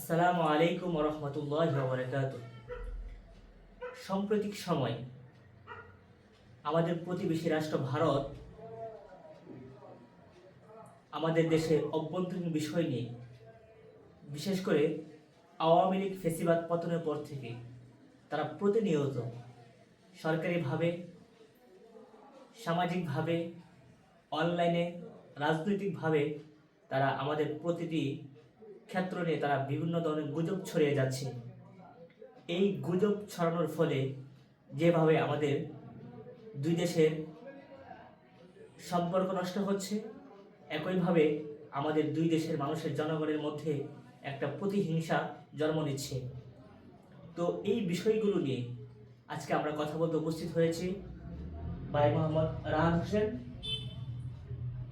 আসসালামু আলাইকুম ওয়া রাহমাতুল্লাহি ওয়া বারাকাতুহু। সাম্প্রতিক সময় আমাদের প্রতিবেশী রাষ্ট্র ভারত আমাদের দেশের অভ্যন্তরীণ বিষয় নিয়ে, বিশেষ করে আওয়ামী লীগ ফ্যাসিবাদ পতনের পর থেকে তারা প্রতিনিয়ত সরকারিভাবে, সামাজিকভাবে, অনলাইনে, রাজনৈতিকভাবে তারা আমাদের প্রতিটি ক্ষেত্র নিয়ে তারা বিভিন্ন ধরনের গুজব ছড়িয়ে যাচ্ছে। এই গুজব ছড়ানোর ফলে যেভাবে আমাদের দুই দেশের সম্পর্ক নষ্ট হচ্ছে, একইভাবে আমাদের দুই দেশের মানুষের জনগণের মধ্যে একটা প্রতিহিংসা জন্ম নিচ্ছে। তো এই বিষয়গুলো নিয়ে আজকে আমরা কথা বলতে উপস্থিত হয়েছি ভাই মোহাম্মদ রাহাত হোসেন,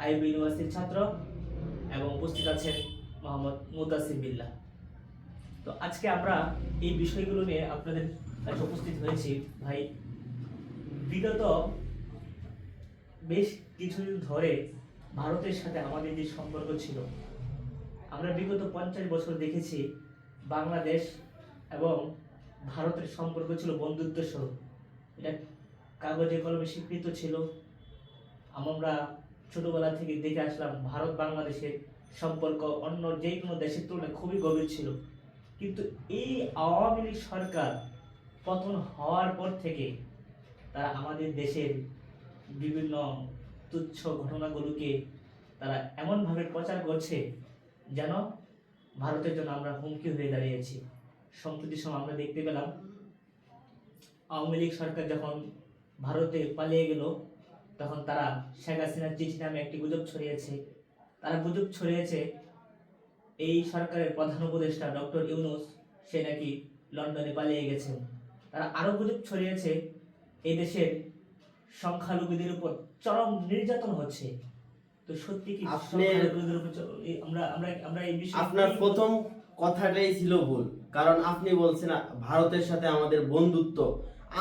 আইবি ইউনিভার্সিটির ছাত্র, এবং উপস্থিত আছেন মোহাম্মদ মুদাসির বিল্লাহ। তো আজকে আমরা এই বিষয়গুলো নিয়ে আপনাদের কাছে উপস্থিত হয়েছি। ভাই, বিগত বেশ কিছুদিন ধরে ভারতের সাথে আমাদের যে সম্পর্ক ছিল, আমরা বিগত 50 বছর দেখেছি বাংলাদেশ এবং ভারতের সম্পর্ক ছিল বন্ধুত্ব স্বরূপ। এটা কাগজে কলমে স্বীকৃত ছিল। আমরা ছোটবেলা থেকে দেখে আসলাম ভারত বাংলাদেশের সম্পর্ক অন্য যে কোনো দেশের তুলনায় খুবই গভীর ছিল। কিন্তু এই আওয়ামী লীগ সরকার পতন হওয়ার পর থেকে তারা আমাদের দেশের বিভিন্ন তুচ্ছ ঘটনাগুলোকে তারা এমনভাবে প্রচার করছে যেন ভারতের জন্য আমরা হুমকি হয়ে দাঁড়িয়েছি। সম্প্রতি সময় আমরা দেখতে পেলাম আওয়ামী লীগ সরকার যখন ভারতে পালিয়ে গেল, তখন তারা শেখ হাসিনার চিঠি নামে একটি গুজব ছড়িয়েছে। তারা গুজব ছড়িয়েছে এই সরকারের প্রধান উপদেষ্টা ডক্টর ইউনূস সে নাকি লন্ডনে পালিয়ে গেছেন। তারা আরো গুজব ছড়িয়েছে এই দেশের সংখ্যালঘুদের উপর চরম নির্যাতন হচ্ছে। তো সত্যি কি সংখ্যালঘুদের উপর আমরা আমরা আমরা এই বিষয়ে আপনার প্রথম কথাটাই ছিল ভুল, কারণ আপনি বলছেন ভারতের সাথে আমাদের বন্ধুত্ব।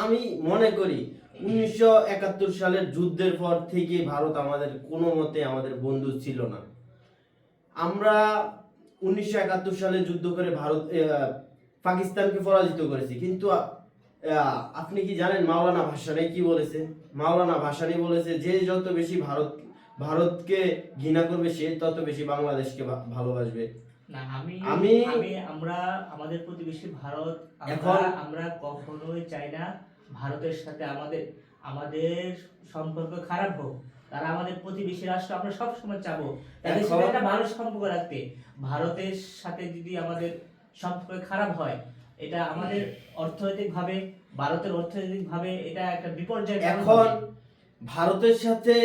আমি মনে করি 1971 সালের যুদ্ধের পর থেকে ভারত আমাদের কোনো মতে আমাদের বন্ধু ছিল না। আমরা 1971 সালে যুদ্ধ করে ভারত পাকিস্তানকে পরাজিত করেছি, কিন্তু আপনি কি জানেন মাওলানা ভাসানী কি বলেছে? মাওলানা ভাসানী বলেছে যে যত বেশি ভারতকে ঘৃণা করবে সে তত বেশি বাংলাদেশকে ভালোবাসবে। না, আমি আমরা আমাদের প্রতিবেশী ভারত, আমরা কখনোই চাই না ভারতের সাথে আমাদের সম্পর্ক খারাপ হোক। তারা আমাদের প্রতিবেশী রাষ্ট্র, আমরা সব সময় চাবো তাদের সাথে একটা ভালো সম্পর্ক রাখতে। ভারতের সাথে যদি আমাদের সম্পর্ক খারাপ হয়, এটা আমাদের অর্থনৈতিকভাবে, ভারতের অর্থনৈতিকভাবে এটা একটা বিপর্যয়। এখন ভারতের সাথে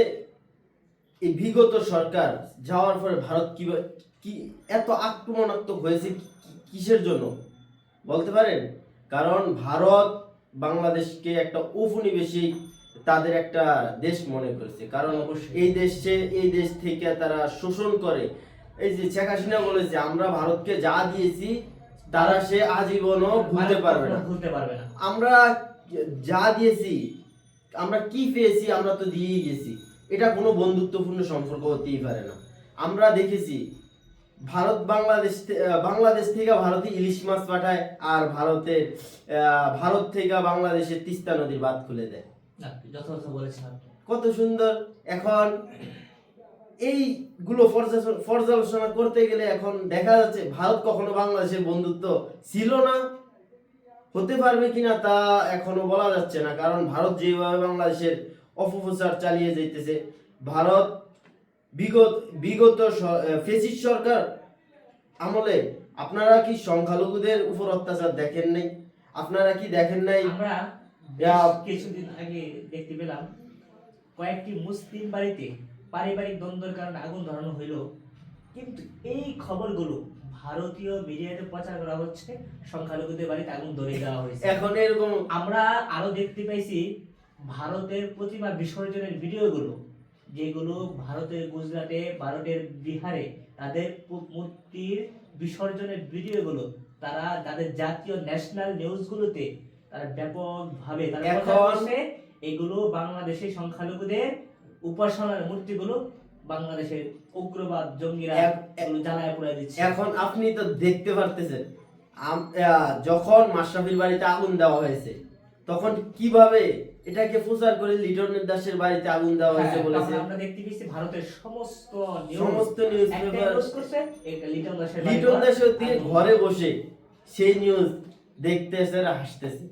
এই বিগত সরকার যাওয়ার পরে ভারত কি এত আক্রমণাত্মক হয়েছে কিসের জন্য বলতে পারেন? কারণ ভারত বাংলাদেশকে একটা উপনিবেশিক তাদের একটা দেশ মনে করেছে, কারণ এই দেশ থেকে তারা শোষণ করে। এই যে শেখ হাসিনা বলেছে আমরা ভারতকে যা দিয়েছি তারা সে আজীবনও ভুলতে পারবে না। আমরা যা দিয়েছি, আমরা কি পেয়েছি, আমরা তো দিয়েই গেছি। এটা কোনো বন্ধুত্বপূর্ণ সম্পর্ক হতেই পারে না। আমরা দেখেছি বাংলাদেশ থেকে ভারতে ইলিশ মাছ পাঠায়, আর ভারত থেকে বাংলাদেশের তিস্তা নদীর বাঁধ খুলে দেয়। যথাযথ বলেছেন, কত সুন্দর। এখন এইগুলো পর্যালোচনা করতে গেলে এখন দেখা যাচ্ছে ভারত কখনো বাংলাদেশের বন্ধুত্ব ছিল না, হতে পারবে কিনা তা এখনো বলা যাচ্ছে না। কারণ ভারত যেভাবে বাংলাদেশের অপপ্রচার চালিয়ে যাইতেছে, ভারত বিগত ফ্যাসিস্ট সরকার আমলে আপনারা কি সংখ্যালঘুদের উপর অত্যাচার দেখেন নাই? আপনারা কি দেখেন নাই? আমরা কিছুদিন আগে দেখতে পেলাম কয়েকটি মুসলিম বাড়িতে পারিবারিক দ্বন্দ্বের কারণে আগুন ধরানো হইল, কিন্তু এই খবরগুলো ভারতীয় মিডিয়াতে প্রচার করা হচ্ছে সংখ্যালঘুদের বাড়িতে আগুন ধরে দেওয়া হয়েছে। এখন এরকম আমরা আরো দেখতে পাইছি ভারতের প্রতিমা বিসর্জনের ভিডিওগুলো, যেগুলো ভারতের গুজরাটে, ভারতের বিহারে তাদের মূর্তির বিসর্জনের ভিডিওগুলো তারা তাদের জাতীয় ন্যাশনাল নিউজগুলোতে তারা ব্যাপকভাবে তারা এগুলো বাংলাদেশের সংখ্যালঘুদের উপাসনার মূর্তিগুলো বাংলাদেশের উগ্রবাদ জঙ্গিরা এক- এগুলো জ্বালায় পুড়ায় দিচ্ছে। এখন আপনি তো দেখতে পারতেছেন যখন মাশরাফির বাড়িতে আগুন দেওয়া হয়েছে তখন কিভাবে এটাকে প্রচার করে লিটন দাসের বাড়িতে আগুন দেওয়া হয়েছে হ্যাঁ, বলেছে। তখন আমরা দেখতে পেয়েছি ভারতের সমস্ত সমস্ত নিউজ নিউজপেপার করছে লিটন দাসের লিটন বাড়িঘর দাসের দিকে আগুন। ঘরে বসে সেই নিউজ দেখতেছে আর হাসতেছে।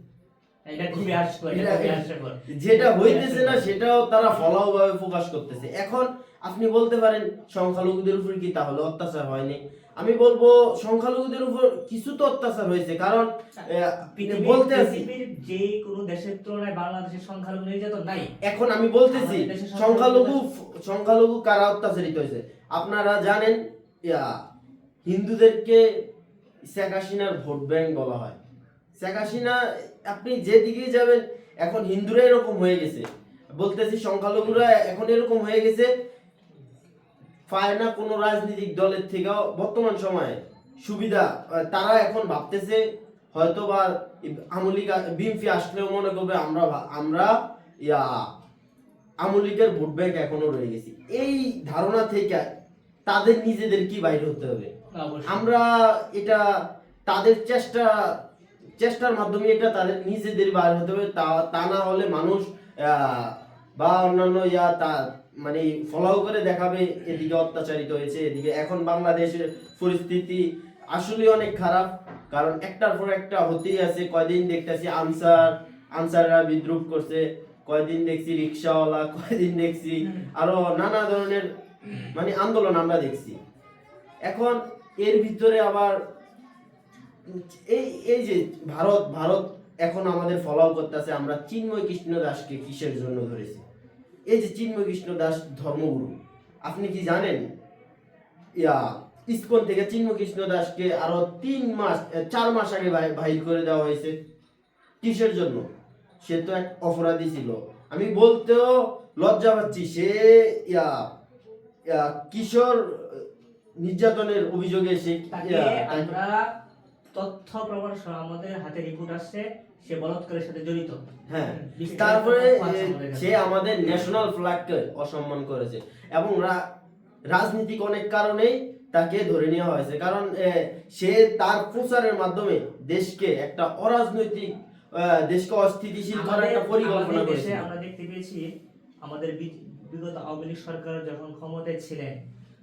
এটা খুবই হাস্যকর, এটা এটা- খুবই হাস্যকর। যেটা হইতেছে না সেটাও তারা ফলাও ভাবে প্রকাশ করতেছে। এখন আপনি বলতে পারেন সংখ্যালঘুদের উপর কি তাহলে অত্যাচার হয়নি? আমি বলবো সংখ্যালঘুদের উপর কিছু তো অত্যাচার হয়েছে, কারণ বলতে আছি পৃথিবীর যে কোনো দেশের তুলনায় বাংলাদেশের সংখ্যালঘু নির্যাতন নাই। এখন আমি বলতেছি আমাদের দেশে সংখ্যালঘু কারা অত্যাচারিত হয়েছে আপনারা জানেন। হিন্দুদেরকে শেখ হাসিনার ভোট ব্যাংক বলা হয়। শেখ হাসিনা আপনি যেদিকে যাবেন এখন হিন্দুরা এরকম হয়ে গেছে, বলতেছি সংখ্যালঘুরা এখন এরকম হয়ে গেছে, পায় না কোনো রাজনৈতিক দলের থেকেও বর্তমান সময়ে সুবিধা। তারা এখন ভাবতেছে হয়তো বা আমলিক বিএনপি আসলেও মনে করবে আমরা ইয়া আমলিকের ভোট ব্যাংক এখনো রয়ে গেছি। এই ধারণা থেকে তাদের নিজেদের কি বাইরে হতে হবে। অবশ্যই। আমরা এটা তাদের চেষ্টার মাধ্যমে এটা তাদের নিজেদের বাইরে হতে হবে। তা না হলে মানুষ বা অন্যান্য তা মানে ফলো করে দেখাবে এদিকে অত্যাচারিত হয়েছে, এদিকে এখন বাংলাদেশের পরিস্থিতি আসলে অনেক খারাপ। কারণ একটার পর একটা হতেই আছে। কয়দিন দেখতেছি আনসাররা বিদ্রুপ করছে, কয়দিন দেখছি রিক্সাওয়ালা, কয়দিন দেখছি আরো নানা ধরনের মানে আন্দোলন আমরা দেখছি। এখন এর ভিতরে আবার এই যে ভারত এখন আমাদের ফলো করতেছে। আমরা চিন্ময় কৃষ্ণ দাসকে কিসের জন্য ধরেছি? এই যে চিন্ময় কৃষ্ণ দাস ধর্মগুরু, আপনি কি জানেন ইসকন থেকে চিন্ময় কৃষ্ণ দাসকে আরো 4 মাস আগে বাহির করে দেওয়া হয়েছে। কিসের জন্য? সে তো এক অপরাধী ছিল। আমি বলতেও লজ্জা পাচ্ছি, সে কিশোর নির্যাতনের অভিযোগে সে তাকে আমরা তথ্য প্রমাণ সহ আমাদের হাতে রিপোর্ট আসছে সে বলাৎকারের সাথে জড়িত। হ্যাঁ, বিস্তারিত তারপরে তথ্য আছে আমাদের কাছে। সে আমাদের ন্যাশনাল ফ্ল্যাগকে অসম্মান করেছে এবং রাজনীতিক অনেক কারণেই তাকে ধরে নেওয়া হয়েছে। কারণ সে তার প্রচারের মাধ্যমে দেশকে একটা অরাজনৈতিক দেশকে অস্থিতিশীল করার একটা পরিকল্পনা আমাদের করেছে। দেশে আমরা দেখতে পেয়েছি আমাদের বিগত আওয়ামী লীগ সরকার যখন ক্ষমতায় ছিলেন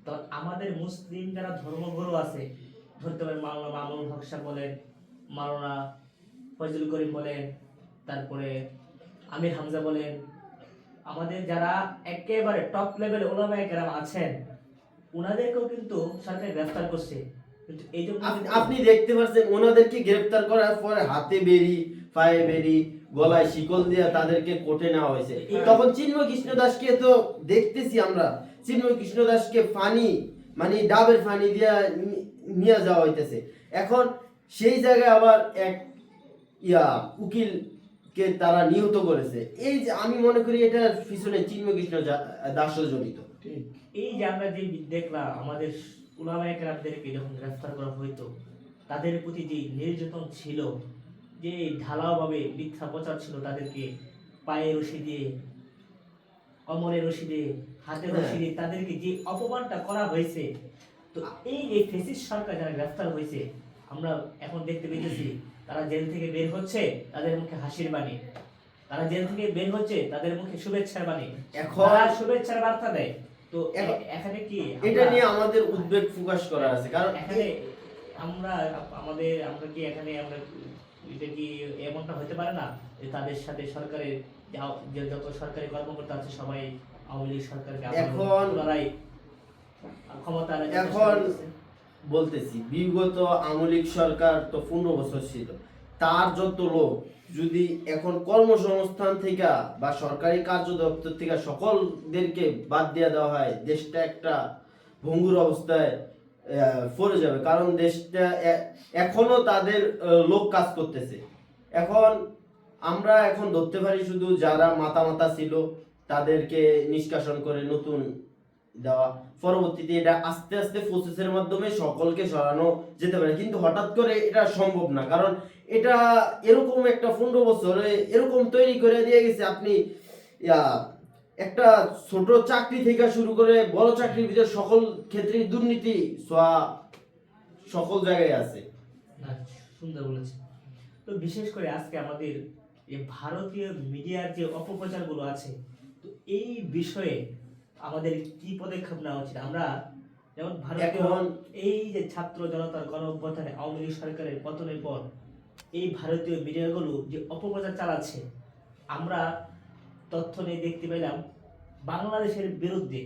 তখন আমাদের মুসলিম যারা ধর্মগুরু আছে, ধরতে পারেন মাওলানা মামুনুল হক সাহেব বলেন, মাওলানা ফজলুল করিম বলেন, তারপরে আমির হামজা বলেন, আমাদের যারা একেবারে টপ লেভেলে ওলামায়ে কেরাম আছেন ওনাদেরকেও কিন্তু সরকার গ্রেফতার করছে। কিন্তু এই জন্য আপনি দেখতে পাচ্ছেন ওনাদেরকে গ্রেফতার করার পরে হাতে বেরি, পায়ে বেরি, গলায় শিকল দিয়ে তাদেরকে কোর্টে নেওয়া হয়েছে। তখন চিন্ময় কৃষ্ণ দাসকে তো দেখতেছি আমরা, চিন্ময় কৃষ্ণ দাসকে মানে ডাবের ফানি দিয়ে নিয়ে যাওয়া হইতেছে। এখন সেই জায়গায় আবার এক উকিলকে তারা নিহত করেছে। এই যে আমি মনে করি এটার পিছনে চিন্ময় কৃষ্ণ দাসও জড়িত। এই যে আমরা যে দেখলাম আমাদের উলামায়ে কেরামদেরকে যখন গ্রেফতার করা হইতো তাদের প্রতি যে নির্যাতন ছিল, যে ঢালাও ভাবে মিথ্যা প্রচার ছিল, তাদেরকে পায়ে রশি দিয়ে, কোমরে রশি দিয়ে, হাতে রশি দিয়ে তাদেরকে যে অপমানটা করা হয়েছে, তো এই যে ফ্যাসিস্ট সরকার যারা গ্রেফতার হয়েছে আমরা এখন দেখতে পেয়েছি তারা জেল থেকে বের হচ্ছে তাদের মুখে হাসির বাণী, তারা জেল থেকে বের হচ্ছে তাদের মুখে শুভেচ্ছার বাণী, এখন তারা শুভেচ্ছার বার্তা দেয়। তো এখানে কি এটা নিয়ে আমাদের উদ্বেগ প্রকাশ করা আছে। কারণ এখানে আমরা কি এখানে আমরা এটা কি এমনটা হতে পারে না যে তাদের সাথে সরকারের যে যত সরকারি কর্মকর্তা আছে সবাই আওয়ামী লীগ সরকারকে এখন ক্ষমতা এখন বলতেছি বিগত আওয়ামী লীগ সরকার তো 15 বছর ছিল, তার যত লোক যদি এখন কর্মসংস্থান থেকে বা সরকারি কার্য দপ্তর থেকে সকলদেরকে বাদ দিয়ে দেওয়া হয়, দেশটা একটা ভঙ্গুর অবস্থায় পড়ে যাবে। কারণ দেশটা এখনো তাদের লোক কাজ করতেছে। এখন আমরা এখন ধরতে পারি শুধু যারা মাথা ছিল তাদেরকে নিষ্কাশন করে নতুন দেওয়া, পরবর্তীতে এটা আস্তে আস্তে প্রসেসের মাধ্যমে সকলকে সরানো যেতে পারে। কিন্তু হঠাৎ করে এটা সম্ভব না, কারণ এটা এরকম একটা 15 বছরে এরকম তৈরি করে দিয়ে গেছে। আপনি একটা ছোট চাকরি থেকে শুরু করে বড় চাকরির ভিতরে সকল ক্ষেত্রে দুর্নীতি ছোঁয়া সকল জায়গায় আছে। না, সুন্দর বলেছেন। তো বিশেষ করে আজকে আমাদের এই ভারতীয় মিডিয়ার যে অপপ্রচারগুলো আছে, তো এই বিষয়ে আমাদের কি পদক্ষেপ নেওয়া উচিত? আমরা যেমন ভারতীয় এখন এই যে ছাত্র জনতার গণ অভ্যুত্থানে আওয়ামী লীগ সরকারের পতনের পর এই ভারতীয় মিডিয়াগুলো যে অপপ্রচার চালাচ্ছে, আমরা তথ্য নিয়ে দেখতে পেলাম বাংলাদেশের বিরুদ্ধে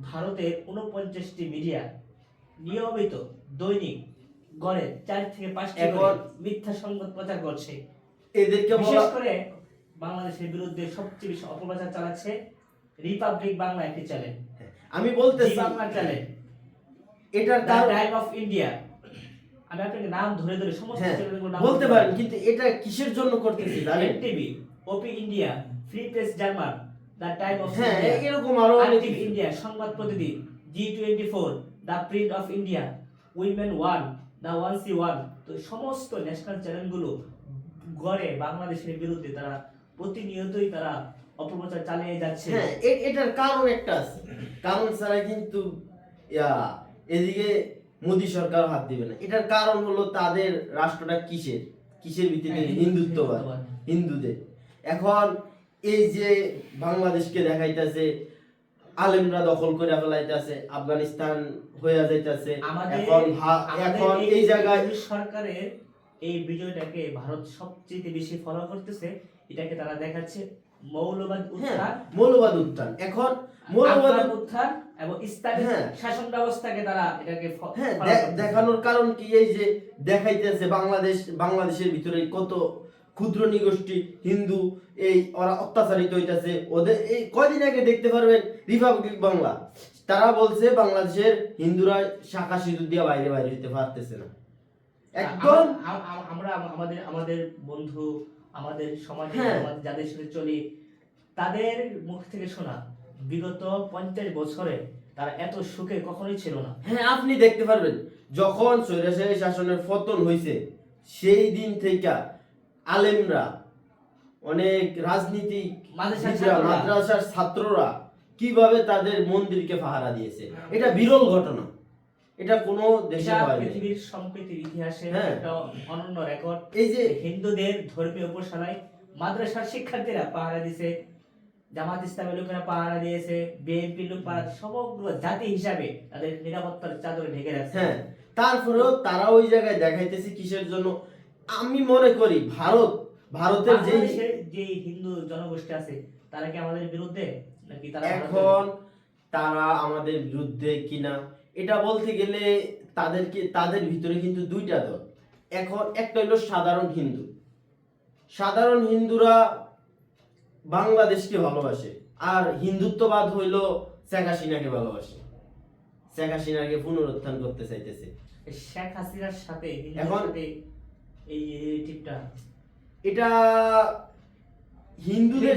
ভারতের 49টি মিডিয়া নিয়মিত দৈনিক গড়ে 4 থেকে 5টি করে মিথ্যা সংবাদ প্রচার করছে। এদেরকে বিশেষ বলা, করে বাংলাদেশের বিরুদ্ধে সবচেয়ে বেশি অপপ্রচার চালাচ্ছে রিপাবলিক বাংলা একটি চ্যানেল, আমি বলতেছি বাংলা চ্যানেল, এটার দ্য কারণ, টাইম অফ ইন্ডিয়া। আমি আপনাকে নাম ধরে ধরে সমস্ত হ্যাঁ চ্যানেলগুলোর নাম বলতে পারেন, কিন্তু এটা কিসের জন্য করতেছি জানেন? TV, OP India, free press German, the time of হ্যাঁ ইন্ডিয়া, এরকম আরো অনেক RTV India, Sangbad Pratidin, G24, the print of India, women one, the one C one. তো সমস্ত ন্যাশনাল চ্যানেলগুলো গড়ে বাংলাদেশের বিরুদ্ধে তারা প্রতিনিয়তই তারা অপপ্রচার চালিয়ে যাচ্ছে। হ্যাঁ এটার কারণ একটা আছে, কারণ ছাড়া কিন্তু এদিকে মোদী সরকার হাত দিবে না। এটার কারণ হলো তাদের রাষ্ট্রটা কিসের কিসের ভিত্তিতে? হিন্দুত্ববাদ, হিন্দুদের। এখন এই যে বাংলাদেশকে দেখাইতেছে আলেমরা দখল করে ফেলাইতেছে, আফগানিস্তান হয়ে যাইতেছে, এখন এখন এই জায়গায় সরকারের এই বিজয়টাকে ভারত সবচেয়ে বেশি ফলো করতেছে। এটাকে তারা দেখাচ্ছে মৌলবাদ উত্থান, মৌলবাদ উত্থান। এখন মৌলবাদ উত্থান এবং ইসলামী শাসন ব্যবস্থাকে তারা এটাকে দেখানোর কারণ কি? এই যে দেখাইতেছে বাংলাদেশের ভিতরে কত ক্ষুদ্র নিগোষ্ঠী হিন্দু এই ওরা অত্যাচারিত হইতাছে। ওদের এই কয়দিন আগে দেখতে পারবেন রিপাবলিক বাংলা, তারা বলছে বাংলাদেশের হিন্দুরা শাখা সিঁদুর দিয়ে বাইরে বাইরে হইতে পারতেছে না। একদম আমরা আমাদের আমাদের বন্ধু, আমাদের সমাজে আমাদের যাদের সাথে চলি, তাদের মুখ থেকে শোনা বিগত 50 বছরে তারা এত সুখে কখনোই ছিল না। হ্যাঁ আপনি দেখতে পারবেন যখন স্বৈরাচারী শাসনের পতন হয়েছে সেই দিন থেকে আলেমরা, অনেক রাজনীতিক মাদ্রাসার ছাত্ররা কিভাবে তাদের মন্দিরকে পাহারা দিয়েছে, এটা বিরল ঘটনা। এটা কোনো দেশে হয়নি। পৃথিবীর সম্প্রীতির ইতিহাসে একটা অনন্য রেকর্ড। এই যে হিন্দুদের ধর্মীয় উপাসনায় মাদ্রাসার শিক্ষার্থীরা পাহারা দিয়েছে, জামাত ইসলামের লোকেরা পাহারা দিয়েছে, বিএনপি লোক পাহারা, সমগ্র জাতি হিসাবে তাদের নিরাপত্তার চাদরে ঢেকে রাখছে। হ্যাঁ তারপরেও তারা ওই জায়গায় দেখাইতেছে কিসের জন্য? আমি মনে করি ভারতের যে হিন্দু জনগোষ্ঠী আছে তারা কি আমাদের বিরুদ্ধে নাকি এখন তারা আমাদের বিরুদ্ধে কিনা এটা বলতে গেলে তাদের ভিতরে কিন্তু দুইটা দল। এখন একটা হলো সাধারণ হিন্দু, সাধারণ হিন্দুরা বাংলাদেশকে ভালোবাসে, আর হিন্দুত্ববাদ হইলো শেখ হাসিনাকে ভালোবাসে, শেখ হাসিনাকে পুনরুত্থান করতে চাইতেছে। শেখ হাসিনার সাথে এখন এই টিপটা এটা হিন্দুদের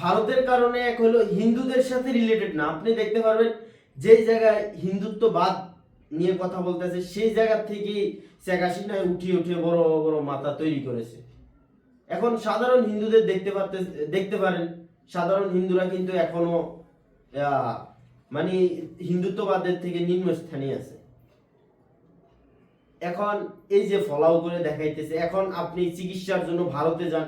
ভারতের কারণে এক হলো হিন্দুদের সাথে রিলেটেড না। আপনি দেখতে পারবেন যে জায়গায় হিন্দুত্ববাদ নিয়ে কথা বলতেছে সেই জায়গা থেকে শেখ হাসিনা উঠিয়ে বড় বড় মাথা তৈরি করেছে। এখন সাধারণ হিন্দুদের দেখতে পারেন সাধারণ হিন্দুরা কিন্তু এখনো মানে হিন্দুত্ববাদের থেকে নিম্ন স্থানে আছে। এখন এই যে ফলাও করে দেখাইতেছে, এখন আপনি চিকিৎসার জন্য ভারতে যান,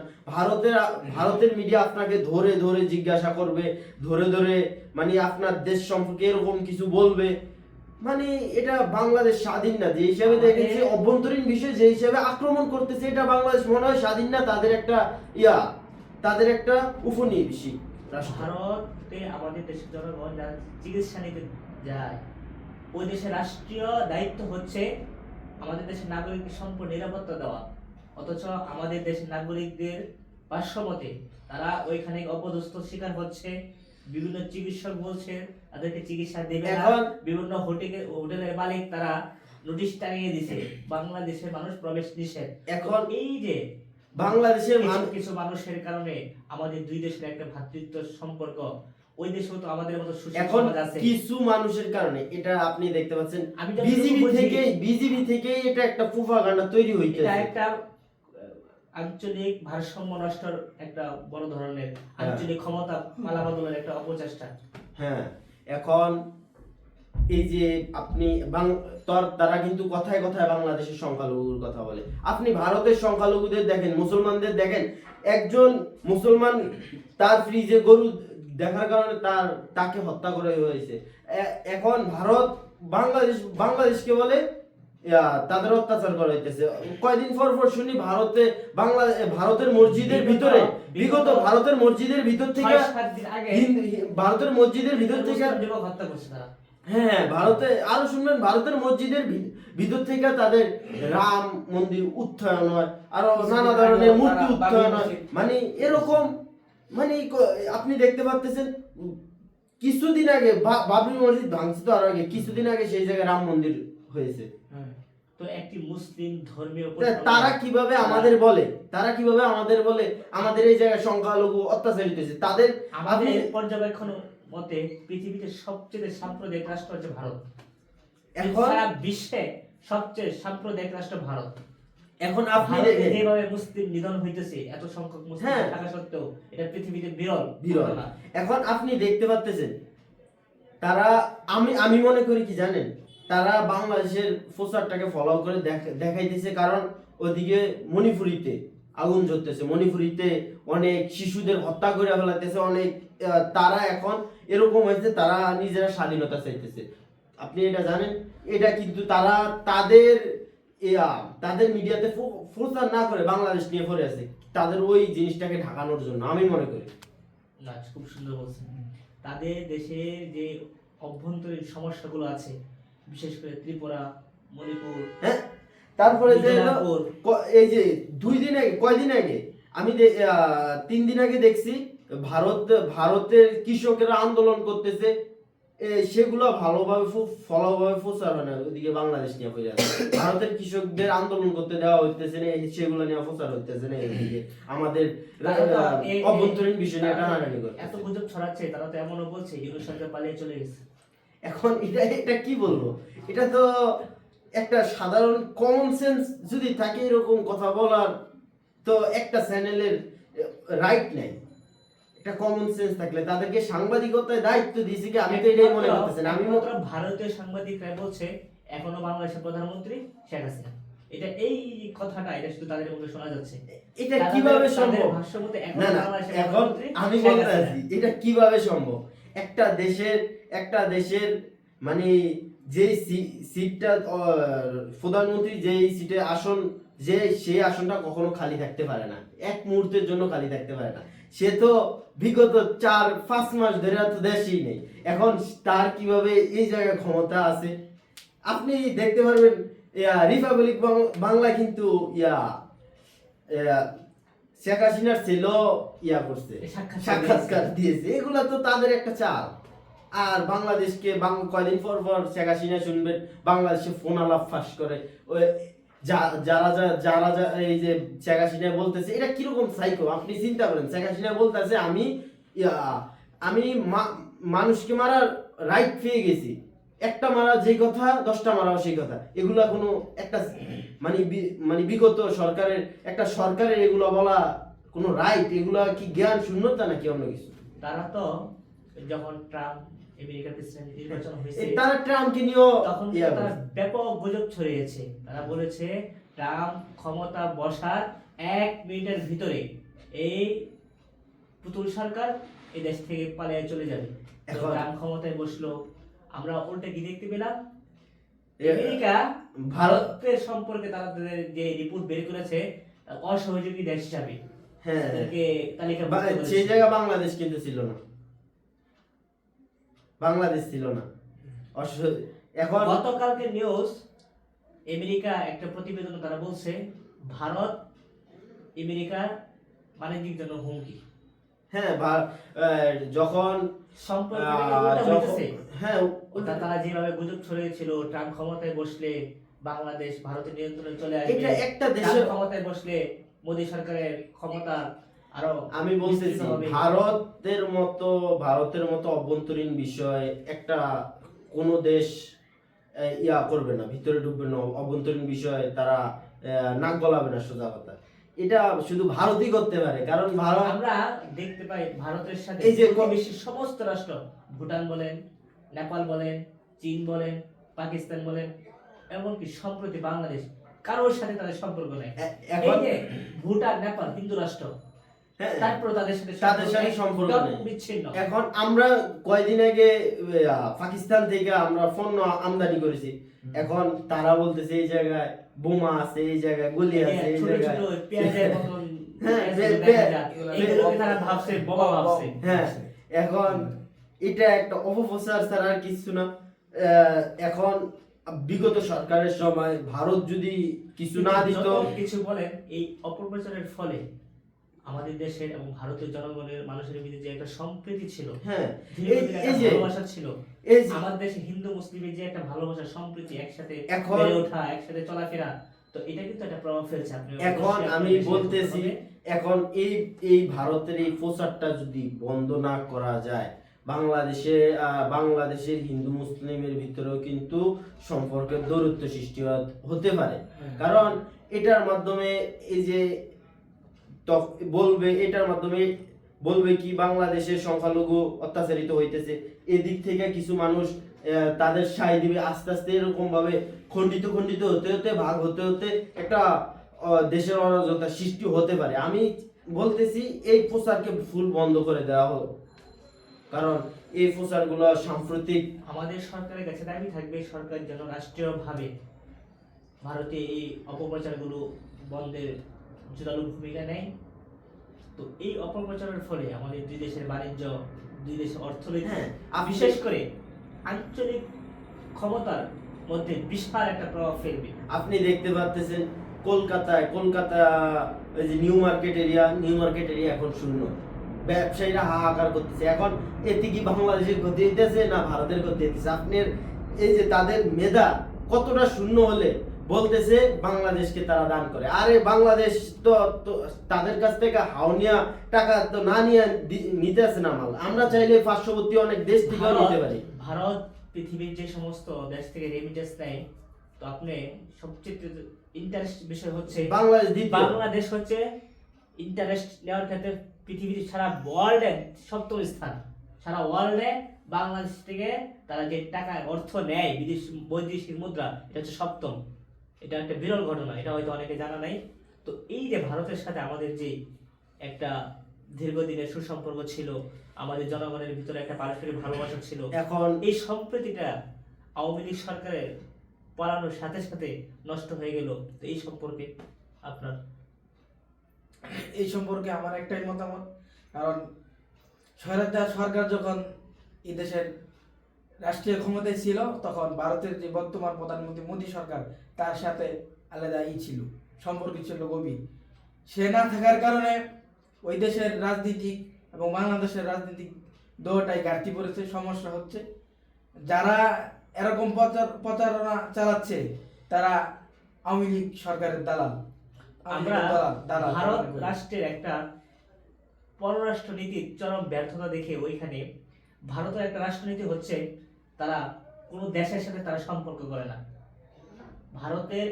ভারতের মিডিয়া আপনাকে ধরে ধরে জিজ্ঞাসা করবে, ধরে ধরে মানে আপনার দেশ সম্পর্কে এরকম কিছু বলবে। মানে এটা বাংলাদেশ স্বাধীন না, যে হিসাবে দেখেছে অভ্যন্তরীণ বিষয় যে হিসাবে আক্রমণ করতেছে, এটা বাংলাদেশ মনে হয় স্বাধীন না, তাদের একটা উপনিবেশিক রাষ্ট্র। ভারতে আমাদের দেশের জনগণ যারা চিকিৎসা নিতে যায়, ওই দেশের রাষ্ট্রীয় দায়িত্ব হচ্ছে আমাদের দেশের নাগরিকদের সম্পূর্ণ নিরাপত্তা দেওয়া, অথচ আমাদের দেশের নাগরিকদের ভাষ্যমতে তারা ওইখানে অপদস্থ শিকার হচ্ছে। বিভিন্ন চিকিৎসক বলছে তাদেরকে চিকিৎসা দেবে না, বিভিন্ন হোটেলের মালিক তারা নোটিশ টাঙিয়ে দিছে বাংলাদেশের মানুষ প্রবেশ নিষেধ। এখন এই যে বাংলাদেশের কিছু মানুষের কারণে আমাদের দুই দেশের একটা ভ্রাতৃত্ব সম্পর্ক, ওই দেশেও তো আমাদের মতো এখন কিছু মানুষের কারণে এটা আপনি দেখতে পাচ্ছেন বিজেপি থেকে এটা একটা প্রোপাগান্ডা তৈরি হইতেছে। আঞ্চলিক ভারসাম্য নষ্টের একটা বড় ধরনের আঞ্চলিক ক্ষমতা পালাবদলের একটা অপচেষ্টা। হ্যাঁ, এখন এই যে আপনি তারা কিন্তু কথায় কথায় বাংলাদেশের সংখ্যালঘুর কথা বলে। আপনি ভারতের সংখ্যালঘুদের দেখেন, মুসলমানদের দেখেন, একজন মুসলমান তার ফ্রিজে গরু দেখার কারণে তাকে হত্যা করা হয়েছে। এখন ভারত বাংলাদেশকে বলে তাদের অত্যাচার করা হইতেছে। কয়দিন পর পর শুনি ভারতের মসজিদের ভিতরে ভারতের মসজিদের ভিতর থেকে ভারতের মসজিদের ভিতর থেকে হত্যা করছে তারা। হ্যাঁ, ভারতে আরো শুনবেন, ভারতের মসজিদের ভিতর থেকে তাদের রাম মন্দির উত্থান হয়, আরো নানা ধরনের মূর্তি উত্থান হয়। মানে এরকম, মানে আপনি দেখতে পাচ্ছেন কিছুদিন আগে বাবরি মসজিদ ভাঙছে, তো আর আগে কিছুদিন আগে সেই জায়গায় রাম মন্দির হয়েছে। তো একটি মুসলিম ধর্মীয় তারা কিভাবে আমাদের বলে আমাদের এই জায়গায় সংখ্যালঘু অত্যাচারিত হয়েছে। তাদের আমাদের পর্যবেক্ষণ মতে পৃথিবীতে সবচেয়ে সাম্প্রদায়িক রাষ্ট্র হচ্ছে ভারত। এখন সারা বিশ্বে সবচেয়ে সাম্প্রদায়িক রাষ্ট্র ভারত। এখন আপনি যেভাবে মুসলিম নিধন হইতেছে, এত সংখ্যক মুসলিম থাকা সত্ত্বেও এটা পৃথিবীতে বিরল। এখন আপনি দেখতে পাচ্ছেন তারা, আমি মনে করি কি জানেন, তারা বাংলাদেশের প্রচারটাকে ফলো করে দেখাইতেছে। কারণ ওদিকে মণিপুরিতে আগুন জ্বলতেছে, মণিপুরিতে অনেক শিশুদের হত্যা করে ফেলাইতেছে, অনেক তারা এখন এরকম হয়েছে, তারা নিজেরা স্বাধীনতা চাইতেছে। আপনি এটা জানেন? এটা কিন্তু তারা তাদের মিডিয়াতে প্রচার না করে বাংলাদেশ নিয়ে পড়ে আছে, তাদের ওই জিনিসটাকে ঢাকানোর জন্য, আমি মনে করি। না, খুব সুন্দর বলছেন। তাদের দেশের যে অভ্যন্তরীণ সমস্যাগুলো আছে, বিশেষ করে ত্রিপুরা, মণিপুর, হ্যাঁ, তারপরে যে এই যে কয়দিন আগে আমি 3 দিন আগে দেখছি ভারতের কৃষকেরা আন্দোলন করতেছে, সেগুলো ভালোভাবে প্রচার হয় না, ওদিকে বাংলাদেশ নিয়ে পড়ে আছে। ভারতের কৃষকদের আন্দোলন করতে দেওয়া হইতেছে না, সেগুলো নিয়ে প্রচার হইতেছে না, এদিকে আমাদের অভ্যন্তরীণ বিষয় নিয়ে টানাটানি করতেছে। এত গুজব ছড়াচ্ছে, তারা তো এমনও বলছে ইউনূস সরকার পালিয়ে চলে গেছে। এখন এটা কি বলবো, এটা তো একটা সাধারণ কমন সেন্স যদি থাকে, এরকম কথা বলার তো একটা চ্যানেলের রাইট নাই। একটা কমন সেন্স থাকলে তাদেরকে সাংবাদিকতায় দায়িত্ব দিয়েছে কি, আমি তো এটাই মনে করতেছি না। আমি মাত্র ভারতীয় সাংবাদিকরা বলছে এখনো বাংলাদেশের প্রধানমন্ত্রী শেখ হাসিনা, এই কথাটা এটা শুধু তাদের মুখে শোনা যাচ্ছে। এটা কিভাবে সম্ভব? না, এখন আমি বলতে আছি, এটা কিভাবে সম্ভব? একটা দেশের মানে যে সিটটা প্রধানমন্ত্রী যেই সিটে সেই আসনটা কখনো খালি থাকতে পারে না, এক মুহূর্তের জন্য খালি থাকতে পারে না। সে তো বিগত 4-5 মাস ধরে তো দেশেই নেই, এখন তার কিভাবে এই জায়গায় ক্ষমতা আছে? আপনি দেখতে পারবেন রিপাবলিক বাংলা কিন্তু শেখ হাসিনার ছেলে করছে, সাক্ষাৎকার দিয়েছে। এগুলা তো তাদের একটা চাল। আর বাংলাদেশকে কয়দিন পর পর শেখ হাসিনা শুনবেন বাংলাদেশে ফোন আলাপ ফাঁস করে। যারা এই যে শেখ হাসিনা বলতেছে, এটা কিরকম সাইকো আপনি চিন্তা করেন। শেখ হাসিনা বলতেছে আমি মানুষকে মারার রাইট পেয়ে গেছি, একটা মারা যে কথা 10টা মারাও সেই কথা। এগুলা কোনো একটা মানে বিগত সরকারের এগুলো বলা কোনো রাইট? এগুলা কি জ্ঞান শূন্যতা নাকি অন্য কিছু? তারা তো যখন ট্রাম্প আমেরিকার প্রেসিডেন্ট নির্বাচন হয়েছে, তারা ট্রাম্পকে নিয়েও তখন তারা ব্যাপক গুজব ছড়িয়েছে। তারা বলেছে ট্রাম্প ক্ষমতা বসার 1 মিনিটের ভিতরে এই পুতুল সরকার এই দেশ থেকে পালিয়ে চলে যাবে। ট্রাম্প ক্ষমতায় বসলো, আমরা উল্টে কি দেখতে পেলাম? আমেরিকা ভারতের সম্পর্কে তাদের যে রিপোর্ট বের করেছে, অসহযোগী দেশ হিসাবে তাদেরকে তালিকাভুক্ত করেছে। সেই জায়গা বাংলাদেশ কিন্তু ছিল না, বাংলাদেশ ছিল না। এখন গতকালকে নিউজ আমেরিকা একটা প্রতিবেদন, তারা বলছে ভারত আমেরিকার বাণিজ্যিক জন্য হুমকি। হ্যাঁ, যখন তারা যেভাবে গুজব ছড়িয়েছিল ট্রাম্প ক্ষমতায় বসলে বাংলাদেশ ভারতের নিয়ন্ত্রণে চলে আসবে, এটা একটা দেশের ক্ষমতায় বসলে মোদী সরকারের ক্ষমতা আরো, আমি বলতেছি ভারতের মতো অভ্যন্তরীণ বিষয় একটা কোনো দেশ করবে না, ভিতরে ঢুকবে না, অভ্যন্তরীণ বিষয় তারা নাক গলাবে না, সোজা কথা। এটা শুধু ভারতই করতে পারে, কারণ ভারত আমরা দেখতে পাই ভারতের সাথে এই যে প্রতিবেশী সমস্ত রাষ্ট্র, ভুটান বলেন, নেপাল বলেন, চীন বলেন, পাকিস্তান বলেন, এমনকি সম্প্রতি বাংলাদেশ, কারোর সাথে তাদের সম্পর্ক নেই। এই এখন যে ভুটান, নেপাল হিন্দু রাষ্ট্র, হ্যাঁ, তারপর তাদের সাথে সম্পর্ক একদম নেই। বিচ্ছিন্ন। এখন আমরা কয়দিন আগে পাকিস্তান থেকে আমরা পণ্য আমদানি করেছি, এখন তারা বলতেছে এই জায়গায় বোমা আছে, এই জায়গায় গুলি আছে, এই ছোট জায়গায় ছোট পেঁয়াজের মতন হ্যাঁ, পেঁয়াজগুলো দেখা যায়, এগুলোকে তারা ভাবছে বোমা ভাবছে। হ্যাঁ, এখন এটা একটা অপপ্রচার ছাড়া আর কিছু না। এখন বিগত সরকারের সময় ভারত যদি কিছু না দিত, যত কিছু বলেন, এই অপপ্রচারের ফলে আমাদের দেশের এবং ভারতের জনগণের মানুষের ভিতরে যে একটা সম্প্রীতি ছিল, হ্যাঁ, ধীরে এই ধীরে এই একটা যে ভালোবাসা ছিল, এই যে আমাদের দেশে হিন্দু মুসলিমের যে একটা ভালোবাসা, সম্প্রীতি, একসাথে এখন বেড়ে ওঠা, একসাথে চলাফেরা, তো এটা কিন্তু একটা প্রভাব ফেলছে। আপনি এখন অবশ্যই আমি আপনার দেশে বলতেছি, হবে। এখন এই ভারতের এই প্রচারটা যদি বন্ধ না করা যায়, বাংলাদেশের হিন্দু মুসলিমের ভিতরেও কিন্তু সম্পর্কের দূরত্ব সৃষ্টি হতে পারে। কারণ এটার মাধ্যমে এই যে এটার মাধ্যমে বলবে কি বাংলাদেশের সংখ্যালঘু অত্যাচারিত হইতেছে, এদিক থেকে কিছু মানুষ তাদের সায় দিবে, আস্তে আস্তে এরকম ভাবে খণ্ডিত খণ্ডিত হতে হতে, ভাগ হতে হতে একটা দেশের অরাজকতা সৃষ্টি হতে পারে। আমি বলতেছি এই প্রচারকে ফুল বন্ধ করে দেওয়া হোক, কারণ এই প্রচারগুলো সাম্প্রতিক। আমাদের সরকারের কাছে দাবি থাকবে, সরকার যেন রাষ্ট্রীয়ভাবে ভারতে এই অপপ্রচারগুলো বন্ধের জোরালো ভূমিকা নেয়। তো এই অপপ্রচারের ফলে আমাদের দুই দেশের বাণিজ্য, দুই দেশের অর্থনীতি, হ্যাঁ, বিশেষ করে আঞ্চলিক ক্ষমতার মধ্যে বিশাল একটা প্রভাব ফেলবে। আপনি দেখতে পাচ্ছেন কলকাতা ওই যে নিউ মার্কেট এরিয়া এখন শূন্য, ব্যবসায়ীরা হাহাকার করতেছে। এখন এতে কি বাংলাদেশের ক্ষতি হইতেছে না ভারতের ক্ষতি হইতেছে? আপনার এই যে তাদের মেধা কতটা শূন্য হলে বলতেছে বাংলাদেশকে তারা দান করে। আরে বাংলাদেশ তো তাদের কাছ থেকে হাওনিয়া টাকা তো না নিয়ে নিতে আসে না মাল। আমরা চাইলে পার্শ্ববর্তী অনেক দেশ থেকেও নিতে পারি। ভারত পৃথিবীর যে সমস্ত দেশ থেকে রেমিটেন্স নেয়, তো আপনি সবচেয়ে ইন্টারেস্ট বিষয় হচ্ছে বাংলাদেশ হচ্ছে ইন্টারেস্ট নেওয়ার ক্ষেত্রে পৃথিবীর সারা ওয়ার্ল্ডে সপ্তম স্থান। সারা ওয়ার্ল্ডে বাংলাদেশ থেকে তারা যে টাকা অর্থ নেয়, বৈদেশিক মুদ্রা, এটা হচ্ছে সপ্তম। এটা একটা বিরল ঘটনা, এটা হয়তো অনেকে জানা নাই। তো এই যে ভারতের সাথে আমাদের যে একটা দীর্ঘদিনের সুসম্পর্ক ছিল, আমাদের জনগণের ভিতরে একটা পারস্পরিক ভালোবাসা ছিল, এখন এই সম্প্রীতিটা আওয়ামী লীগ সরকারের পালানোর সাথে সাথে নষ্ট হয়ে গেল। তো এই সম্পর্কে আপনার? এই সম্পর্কে আমার একটাই মতামত, কারণ স্বৈরাচার সরকার যখন এই দেশের রাষ্ট্রীয় ক্ষমতায় ছিল, তখন ভারতের যে বর্তমান প্রধানমন্ত্রী মোদী সরকার, তার সাথে আলাদা ছিল, সম্পর্ক ছিল গভীর। সে না থাকার কারণে ওই দেশের রাজনীতিক এবং বাংলাদেশের রাজনীতিক দুটোটাই ঘাটতি পড়েছে, সমস্যা হচ্ছে। যারা এরকম প্রচারণা চালাচ্ছে তারা আওয়ামী লীগ সরকারের দালাল। আমরা ভারত রাষ্ট্রের একটা পররাষ্ট্র নীতির চরম ব্যর্থতা দেখে ওইখানে ভারতের একটা রাষ্ট্রনীতি হচ্ছে তারা কোনো দেশের সাথে তারা সম্পর্ক করে না। ভারতের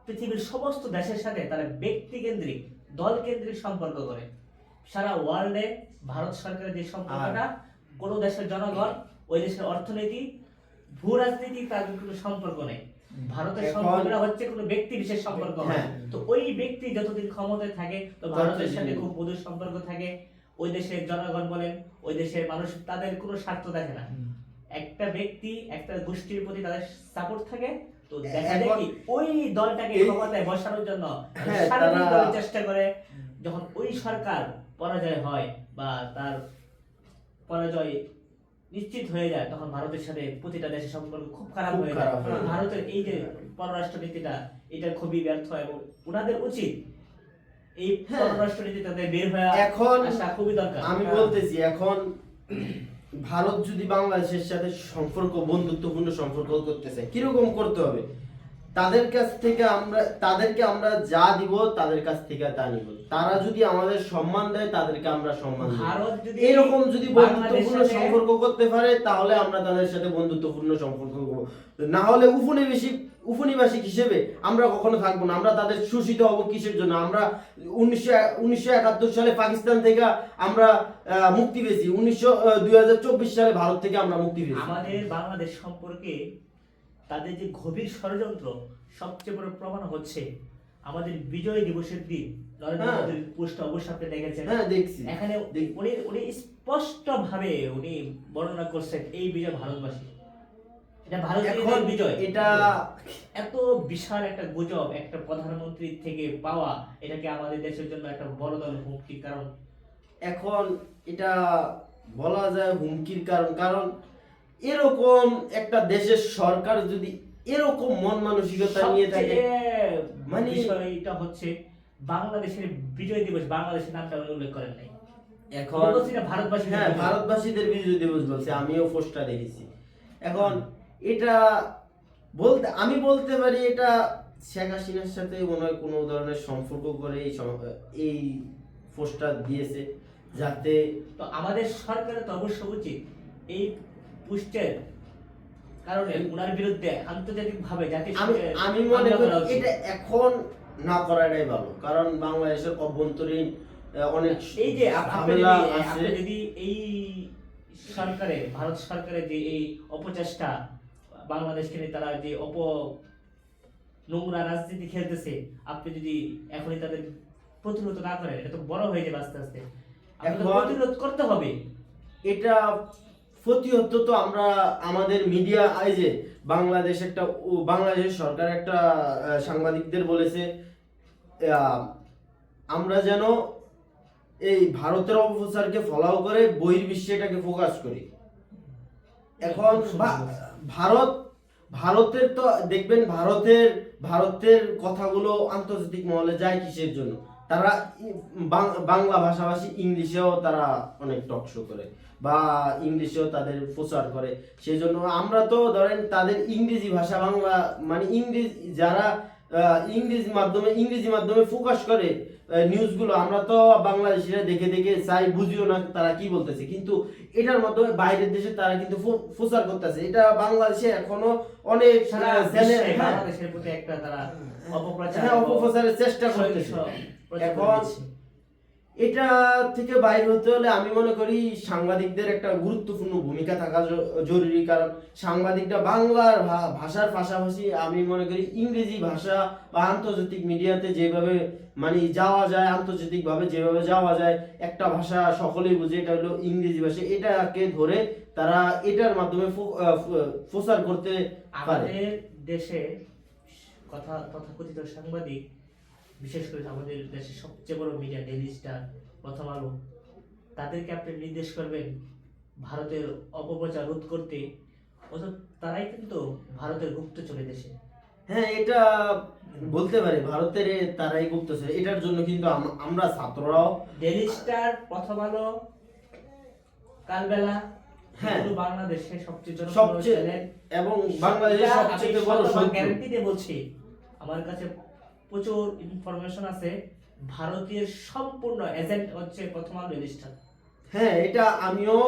পৃথিবীর সমস্ত দেশের সাথে তারা ব্যক্তিকেন্দ্রিক, দলকেন্দ্রিক সম্পর্ক করে। সারা ওয়ার্ল্ডে ভারত সরকারের যে সম্পর্কটা, কোনো দেশের জনগণ, ওই দেশের অর্থনীতি, ভূ রাজনীতি, তার কোনো সম্পর্ক নেই। ভারতের সম্পর্কটা হচ্ছে কোনো ব্যক্তি বিশেষ সম্পর্ক হয়। তো ওই ব্যক্তি যতদিন ক্ষমতায় থাকে, তো ভারতের সাথে খুব মধুর সম্পর্ক থাকে। ওই দেশের জনগণ বলেন, ওই দেশের মানুষ, তাদের কোনো স্বার্থ দেখে না। একটা ব্যক্তি, একটা গোষ্ঠীর প্রতি তাদের সাপোর্ট থাকে। তো দেখা যায় কি ওই দলটাকে ক্ষমতায় বসানোর জন্য সারাদিন চেষ্টা করে। যখন ওই সরকার পরাজয় হয় বা তার পরাজয় নিশ্চিত হয়ে যায়, তখন ভারতের সাথে প্রতিটা দেশের সম্পর্ক খুব খারাপ হয়ে যায়। ভারতের এই যে পররাষ্ট্র নীতিটা, এটা খুবই ব্যর্থ, এবং ওনাদের উচিত এই পররাষ্ট্র নীতি তাদের বের হয়ে আসা খুবই দরকার। আমি বলতেছি, এখন ভারত যদি বাংলাদেশের সাথে বন্ধুত্বপূর্ণ সম্পর্ক করতেছে, কিরকম করতে হবে? তাদেরকে আমরা যা দিব তাদের কাছ থেকে তা নিব। তারা যদি আমাদের সম্মান দেয় তাদেরকে আমরা সম্মান দেব। ভারত যদি এরকম যদি বাংলাদেশের বন্ধুত্বপূর্ণ সাথে- সম্পর্ক করতে পারে তাহলে আমরা তাদের সাথে বন্ধুত্বপূর্ণ সম্পর্ক করব। না হলে উপনিবেশিক হিসেবে আমরা কখনো থাকবো না। আমরা তাদের শোষিত হব কিসের জন্য? আমরা 1971 সালে পাকিস্তান থেকে আমরা মুক্তি পেয়েছি, 2024 সালে ভারত থেকে আমরা মুক্তি পেয়েছি। আমাদের বাংলাদেশ সম্পর্কে তাদের যে গভীর ষড়যন্ত্র সবচেয়ে বড় প্রমাণ হচ্ছে আমাদের বিজয় দিবসের দিন নরেন্দ্র হ্যাঁ। মোদীর পোস্ট অবশ্যই আপনি দেখেছেন। হ্যাঁ, দেখছি। এখানে উনি স্পষ্ট ভাবে উনি বর্ণনা করছেন এই বিজয় ভারতবাসী, এটা ভারতের এখন বিজয়। এটা এত বিশাল একটা গুজব একটা প্রধানমন্ত্রী থেকে পাওয়া, এটাকে আমাদের দেশের জন্য একটা বড় ধরনের হুমকি। কারণ এখন এটা বলা যায় হুমকির কারণ এরকম একটা দেশের সরকার যদি এরকম মন মানসিকতা নিয়ে থাকে, মানে মানে- বিষয়টা হচ্ছে বাংলাদেশের বিজয় দিবস, বাংলাদেশের নামটা উনি উল্লেখ করেন নাই। এখন উনি বলছেন এটা ভারতবাসীদের হ্যাঁ, বিজয়। ভারতবাসীদের বিজয় দিবস বলছে, আমিও পোস্টটা দেখেছি। এখন এটা আমি বলতে পারি এটা শেখ হাসিনার সাথে মনে হয় কোনো ধরনের সম্পর্ক করে এই পোস্টটা দিয়েছে, যাতে তো আমাদের সরকারের তো অবশ্য উচিত এই পুষ্টের কারণে উনার বিরুদ্ধে আন্তর্জাতিক ভাবে আমি মনে করি এটা এখন না করাটাই ভালো। কারণ বাংলাদেশের অভ্যন্তরীণ অনেক এই যে ঝামেলা আছে। আপনি যদি এই সরকারের ভারত সরকারের যে এই অপচেষ্টা বাংলাদেশকে নিয়ে তারা যে নোংরা রাজনীতি খেলতেছে, আপনি যদি এখনই তাদের প্রতিরোধ না করেন এটা তো বড় হয়ে যাবে আস্তে আস্তে। আপনাদের এখন- প্রতিরোধ করতে হবে। এটা প্রতিহত তো আমরা আমাদের মিডিয়া, এই যে বাংলাদেশের সরকার একটা সাংবাদিকদের বলেছে আমরা যেন এই ভারতের অপপ্রচারকে ফলো করে বহির্বিশ্বে এটাকে ফোকাস করি। এখন ভারতের তো দেখবেন ভারতের কথাগুলো আন্তর্জাতিক মহলে যায় কিসের জন্য? তারা বাংলা ভাষাভাষী ইংলিশেও তারা অনেক টক শো করে বা ইংলিশেও তাদের প্রচার করে। সেই জন্য আমরা তো ধরেন তাদের ইংরেজি ভাষা বাংলা মানে যারা ইংরেজি মাধ্যমে ফোকাস করে নিউজগুলো, আমরা তো বাংলাদেশিরা দেখে দেখে চাই বুঝিও না তারা কি বলতেছে, কিন্তু এটার মাধ্যমে বাইরের দেশে তারা কিন্তু প্রচার করতেছে। এটা বাংলাদেশে এখনো অনেক সারা বিশ্বে বাংলাদেশের প্রতি একটা তারা অপপ্রচারের চেষ্টা করতেছে। এখন এটা থেকে বাইরে হতে হলে আমি মনে করি সাংবাদিকদের একটা গুরুত্বপূর্ণ ভূমিকা থাকা জরুরি। কারণ সাংবাদিকরা বাংলার ভাষার পাশাপাশি আমি মনে করি ইংরেজি ভাষা বা আন্তর্জাতিক মিডিয়াতে যেভাবে মানে যাওয়া যায়, আন্তর্জাতিক ভাবে যেভাবে যাওয়া যায়, একটা ভাষা সকলেই বুঝে, এটা হলো ইংরেজি ভাষা, এটাকে ধরে তারা এটার মাধ্যমে প্রচার করতে পারে। আমাদের দেশে তথাকথিত সাংবাদিক, বিশেষ করে আমাদের দেশের সবচেয়ে বড় মিডিয়া ডেইলি স্টার, প্রথম আলো, তাদেরকে আপনি নির্দেশ করবেন ভারতের অপপ্রচার রোধ করতে, অথচ তারাই কিন্তু ভারতের গুপ্তচরে দেশে। হ্যাঁ, এটা বলতে পারি ভারতের তারাই গুপ্তচর। এটার জন্য কিন্তু আমরা ছাত্ররাও ডেইলি স্টার, প্রথম আলো, কালবেলা, হ্যাঁ, এগুলো বাংলাদেশের সবচেয়ে জনপ্রিয় সবচেয়ে চ্যানেল এবং বাংলাদেশের সবচেয়ে বড় শত্রু। গ্যারান্টি দিয়ে বলছি, আমার কাছে প্রচুর ইনফরমেশন আছে, ভারতীয় সম্পূর্ণ এজেন্ট হচ্ছে প্রথম আলো ডেইলি স্টার। হ্যাঁ, এটা আমিও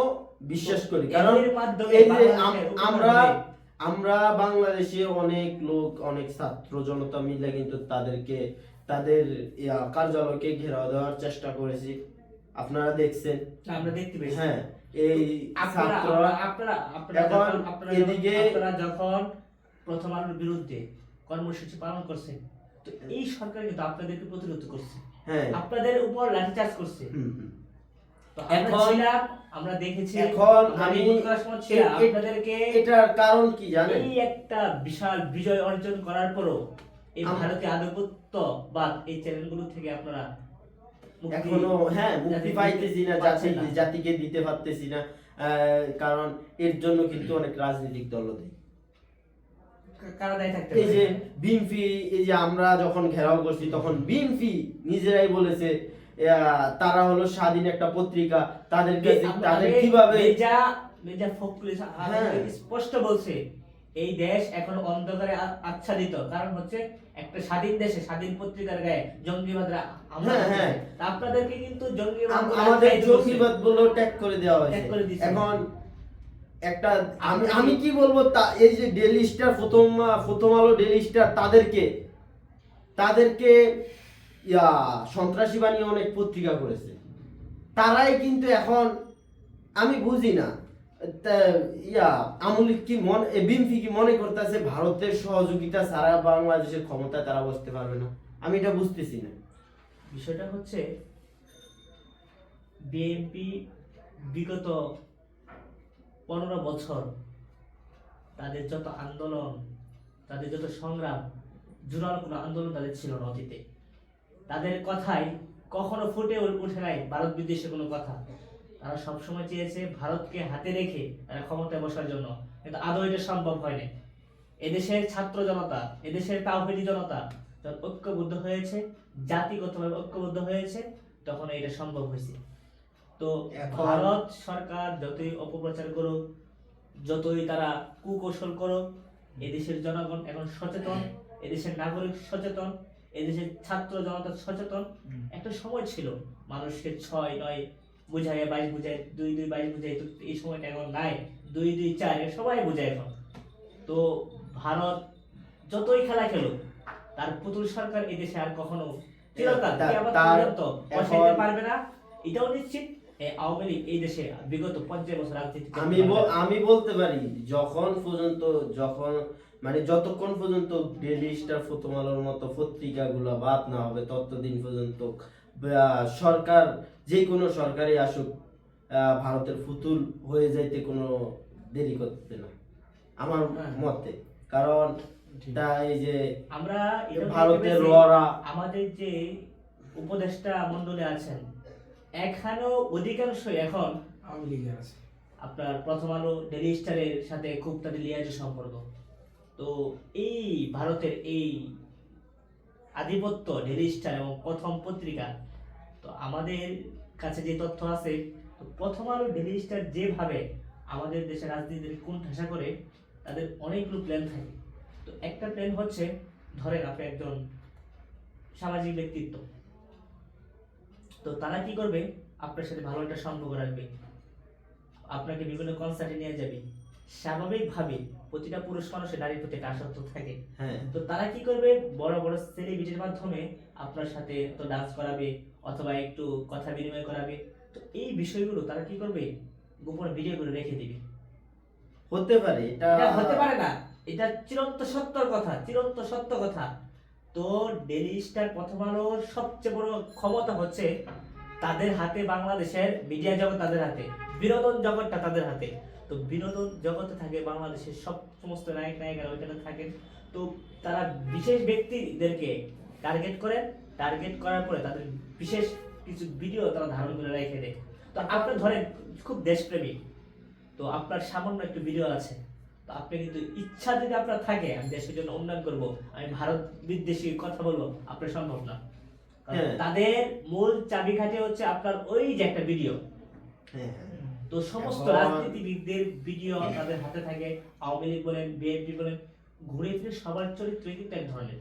বিশ্বাস করি। কারণ এদের মাধ্যমে এই যে বাংলাদেশের উপকার আমরা হবে। আমরা বাংলাদেশে অনেক লোক, অনেক ছাত্র জনতা মিলে কিন্তু তাদের কার্যালয়কে ঘেরাও দেওয়ার চেষ্টা করেছি, আপনারা দেখছেন। আমরা দেখতে পেয়েছি। হ্যাঁ, এই ছাত্ররা এখন এদিকে আপনারা যখন প্রথম আলোর বিরুদ্ধে কর্মসূচি পালন করছেন, তো এই সরকার কিন্তু আপনাদেরকে প্রতিরোধ করছে, হ্যাঁ, আপনাদের উপর লাঠিচার্জ করছে। তো আমরা দেখেছি, এখন আমরা আমি report করার সময় ছিলাম, আপনাদেরকে এটার কারণ কি জানেন? এই একটা বিশাল বিজয় অর্জন করার পরও এই ভারতীয় আধিপত্য বা এই চ্যানেলগুলো থেকে আপনারা এখনো মুক্তি পাইতেছি না, জাতিকে দিতে পারতেছি না। কারণ এর জন্য কিন্তু অনেক রাজনৈতিক দল দেয়। কারা দায়ী থাকতে এই যে বিএনপি, এই যে আমরা যখন ঘেরাও করছি তখন বিএনপি নিজেরাই বলেছে তারা হলো স্বাধীন একটা পত্রিকা, তাদের কিভাবে মির্জা ফখরুল স্পষ্ট বলছে এই দেশ এখন অন্ধকারে আচ্ছাদিত, কারণ হচ্ছে একটা স্বাধীন দেশে স্বাধীন পত্রিকার গায়ে জঙ্গিবাদরা হামলা হ্যাঁ, করতেছে। হ্যাঁ। তা আপনাদেরকে কিন্তু জঙ্গিবাদ বলে আমাদের আখ্যায়িত করছে। জঙ্গিবাদ বলে ট্যাগ করে দেওয়া হয়েছে। ট্যাগ করে দিছে। এখন একটা আমি কি বলবো, তা এই যে ডেইলি স্টার, প্রথম আলো, ডেইলি স্টার, তাদেরকে সন্ত্রাসী বানিয়ে অনেক পত্রিকা করেছে। তারাই কিন্তু এখন আমি বুঝি না, আমলি কি বিএনপি কি মনে করতেছে ভারতের সহযোগিতা ছাড়া বাংলাদেশের ক্ষমতায় তারা বসতে পারবে না? আমি এটা বুঝতেছি না। বিষয়টা হচ্ছে বিএনপি বিগত 15 বছর তাদের যত আন্দোলন, তাদের যত সংগ্রাম, জোরালো কোনো আন্দোলন তাদের ছিল না অতীতে। তাদের কথাই কখনো ফুটে ওঠে নাই ভারত বিদ্বেষের কোনো কথা। তারা সবসময় চেয়েছে ভারতকে হাতে রেখে তারা ক্ষমতায় বসার জন্য, কিন্তু আদৌ এটা সম্ভব হয়নি। এদেশের ছাত্র জনতা, এদেশের তাওহিদি জনতা যখন ঐক্যবদ্ধ হয়েছে, জাতিগতভাবে ঐক্যবদ্ধ হয়েছে, তখন এটা সম্ভব হয়েছে। তো এখন- ভারত সরকার যতই অপপ্রচার করুক, যতই তারা কুকৌশল করুক, এদেশের জনগণ এখন সচেতন, এদেশের নাগরিক সচেতন, এদেশের ছাত্র জনতা সচেতন। একটা সময় ছিল মানুষকে 6-9 বুঝায়, 22 বুঝায়, 2-2 22 বুঝায়, তো এই সময়টা এখন নাই। 2-2 4 সবাই বুঝায় এখন। তো ভারত যতই খেলা খেলুক, তার পুতুল সরকার এই দেশে আর কখনো চিরকাল কিয়ামত পর্যন্ত বসাইতে পারবে না, এটাও নিশ্চিত। এই আওয়ামী লীগ এই দেশে বিগত 50 বছর রাজনীতি করতে পারবে না। আমি বলতে পারি, মানে যতক্ষণ পর্যন্ত ডেইলি স্টার, প্রথম আলোর মতো পত্রিকাগুলো বাদ না হবে, ততদিন পর্যন্ত সরকার, যে কোনো সরকারই আসুক, ভারতের ফুতুল হয়ে যাইতে কোনো দেরি করতে না আমার মতে। কারণ এই যে আমরা এটা ভারতের ভেবেছি, লড়া, আমাদের যে উপদেষ্টা মণ্ডলী আছেন, এখানেও অধিকাংশই এখন আওয়ামী লীগের আছে। আপনার প্রথম আলো, ডেইলি স্টারের সাথে খুব তাদের লিয়াজ সম্পর্ক। তো এই ভারতের এই আধিপত্য ডেইলি স্টার এবং প্রথম পত্রিকা, তো আমাদের কাছে যে তথ্য আছে, তো প্রথম আলো, ডেইলি স্টার যেভাবে আমাদের দেশের রাজনীতির কোণঠাসা করে, তাদের অনেকগুলো প্ল্যান থাকে। তো একটা প্ল্যান হচ্ছে, ধরেন আপনি একজন সামাজিক ব্যক্তিত্ব, তো তারা কি করবে, আপনার সাথে ভালো একটা সম্পর্ক রাখবে, আপনাকে বিভিন্ন কনসার্টে নিয়ে যাবে। স্বাভাবিকভাবে প্রতিটা পুরুষ মানুষের নারীর প্রতি একটা আসক্ত থাকে। হ্যাঁ, তো তারা কি করবে, বড় বড় সেলিব্রিটির মাধ্যমে আপনার সাথে তো ডান্স করাবে অথবা একটু কথা বিনিময় করাবে। তো এই বিষয়গুলো তারা কি করবে, গোপনে ভিডিও করে রেখে দিবে। হতে পারে এটা এটা হতে পারে না, এটা চিরন্ত সত্যর কথা, চিরন্ত সত্য কথা। তো ডেইলি স্টার, প্রথম আলোর সবচেয়ে বড় ক্ষমতা হচ্ছে তাদের হাতে, বাংলাদেশের মিডিয়া জগৎ তাদের হাতে, বিনোদন জগৎটা তাদের হাতে। তো বিনোদন জগতে থাকে বাংলাদেশের সমস্ত নায়ক নায়িকারা ওইখানে থাকেন। তো তারা বিশেষ ব্যক্তিদেরকে টার্গেট করার পরে তাদের বিশেষ কিছু ভিডিও তারা ধারণ করে রেখে দেয়। তো আপনি ধরেন খুব দেশপ্রেমিক, তো আপনার সামান্য একটু ভিডিও আছে, তো আপনি কিন্তু ইচ্ছা যদি আপনার থাকে আমি দেশের জন্য উন্নয়ন করব, আমি ভারত বিদ্বেষী কথা বলবো, আপনার সম্ভব না। কারণ হ্যাঁ। তাদের মূল চাবিকাঠি হচ্ছে আপনার ওই যে একটা ভিডিও। হ্যাঁ, তো সমস্ত এখন- রাজনীতিবিদদের ভিডিও তাদের হাতে থাকে, আওয়ামী লীগ বলেন, বিএনপি বলেন, ঘুরে ফিরে সবার চরিত্রই কিন্তু এক ধরনের।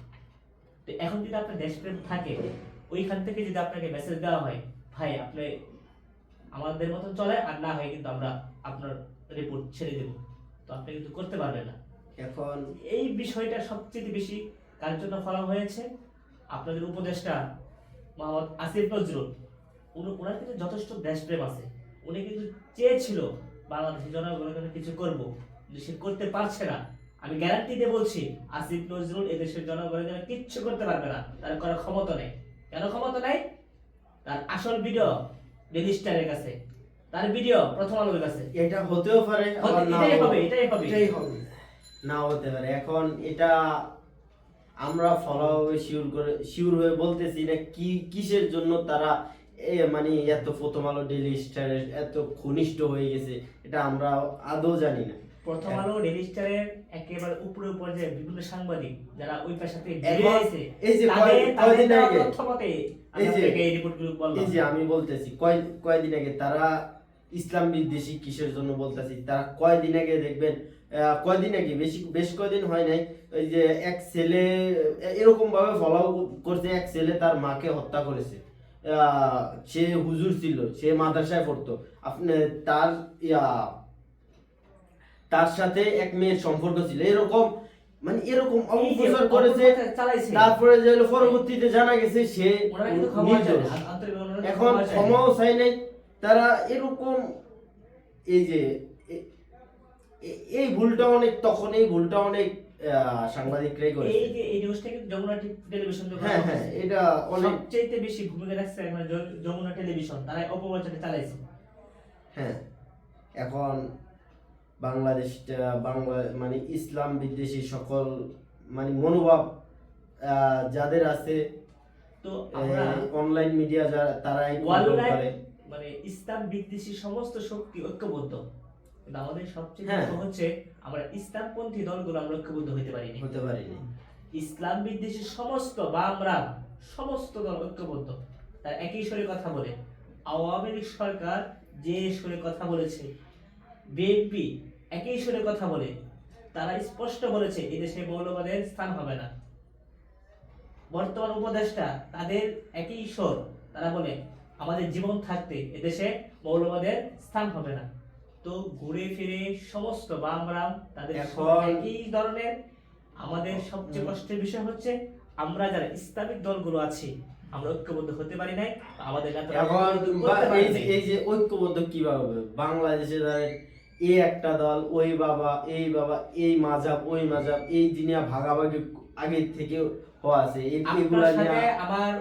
তো এখন যদি আপনার দেশপ্রেম থাকে, ওইখান থেকে যদি আপনাকে মেসেজ দেওয়া হয়, ভাই আপনি আমাদের মতন চলে, আর না হয় কিন্তু আমরা আপনার রিপোর্ট ছেড়ে দেব, তো আপনি কিন্তু করতে পারবেন না। এখন এই বিষয়টা সবচেয়ে বেশি কার জন্য ফলা হয়েছে, আপনাদের উপদেষ্টা মোহাম্মদ আসিফ নজরুল, ওনার কিন্তু যথেষ্ট দেশপ্রেম আছে। উনি কিন্তু চেয়েছিল বাংলাদেশের জনগণের জন্য কিছু করব, কিন্তু সে করতে পারছে না। আমি গ্যারান্টি দিয়ে বলছি, আসিফ নজরুল এদেশের জনগণের জন্য কিচ্ছু করতে পারবে না, তার করার ক্ষমতা নেই। কেন ক্ষমতা নাই? তার আসল ভিডিও ডেইলি স্টারের কাছে, তার ভিডিও প্রথম আলোর কাছে। এটা হতেও পারে, আবার নাও এটাই হবে, হতে- এটাই হবে। নাও হতে পারে। এখন এটা আমরা ফলোভাবে শিওর হয়ে বলতেছি না কিসের জন্য তারা মানে এত প্রথম আলো, ডেইলি স্টারের এত ঘনিষ্ঠ হয়ে গেছে, এটা আমরা আদৌ জানি না। প্রথম আলো, ডেইলি স্টারের একেবারে উপরে পর্যায়ে বিভিন্ন সাংবাদিক যারা ওই পেশাতে এখন বেরিয়েছে, এই যে তাদের কয়দিন দেওয়া আগে, তথ্য মতে আমি এই যে- আপনাকে এই রিপোর্টগুলো বললাম। এই যে আমি বলতেছি কয়দিন আগে তারা ইসলাম বিদ্বেষী কিসের জন্য বলতেছি, তারা কয়দিন আগে দেখবেন কয়দিন আগে, বেশ কয়দিন হয় নাই, ওই যে এক ছেলে এরকম ভাবে ফলাও করছে, এক ছেলে তার মাকে হত্যা করেছে। সে হুজুর ছিল, সে মাদ্রাসায় পড়তো, আপনি তার সাথে এক মেয়ের সম্পর্ক ছিল, এরকম মানে এরকম অপপ্রচার করেছে। চালাইছে, তারপরে যে হলো পরবর্তীতে জানা গেছে সে ওনারা কিন্তু ক্ষমা চায় নির্দোষ। না, আন্তরিকভাবে এখন ক্ষমা চায় না। ক্ষমাও চাই নাই তারা। এরকম এই যে এই ভুলটা অনেক, তখন এই ভুলটা অনেক সাংবাদিকরাই করেছে। এই যে এই নিউজটা কিন্তু যমুনা টেলিভিশন হ্যাঁ হ্যাঁ, এটা অনেক সবচেয়ে বেশি ভূমিকা রাখছে মানে যমুনা টেলিভিশন, তারা অপপ্রচারটা চালাইছে। হ্যাঁ। এখন বাংলাদেশটা মানে ইসলাম বিদ্বেষী সকল মানে মনোভাব যাদের আছে, তো আমরা অনলাইন মিডিয়া তারাই কন্ট্রোল ওয়ার্ল্ড করে। মানে ইসলাম বিদ্বেষী সমস্ত শক্তি ঐক্যবদ্ধ, কিন্তু আমাদের সবচেয়ে হ্যাঁ। দুঃখ হচ্ছে আমরা ইসলামপন্থী দলগুলো আমরা ঐক্যবদ্ধ হতে পারিনি। হতে পারিনি। ইসলাম বিদ্বেষী সমস্ত বামরাম সমস্ত দল ঐক্যবদ্ধ, তার একই সুরে কথা বলে। আওয়ামী লীগ সরকার যে সুরে কথা বলেছে, বিএনপি একই সুরে কথা বলে, তারা স্পষ্ট বলেছে এদেশে মৌলবাদের স্থান হবে না। বর্তমান উপদেষ্টা তাদের একই সুর, তারা বলে আমাদের জীবন থাকতে এদেশে মৌলবাদের স্থান হবে না। তো ঘুরে ফিরে সমস্ত বামরাম তাদের এখন- একই ধরনের। আমাদের সবচেয়ে কষ্টের বিষয় হচ্ছে আমরা যারা ইসলামিক দলগুলো আছি আমরা ঐক্যবদ্ধ হতে পারি নাই, আমাদের নেতারা এখন ঐক্যবদ্ধ করতে পারে নাই। এই যে ঐক্যবদ্ধ কিভাবে হবে বাংলাদেশে, ধরেন এই একটা দল, ওই বাবা, এই বাবা, এই মাযহাব, ওই মাযহাব, এই দিনিয়া ভাগাভাগি আগে থেকে হওয়া আছে। এগুলা আপনার সাথে নিয়ে আমার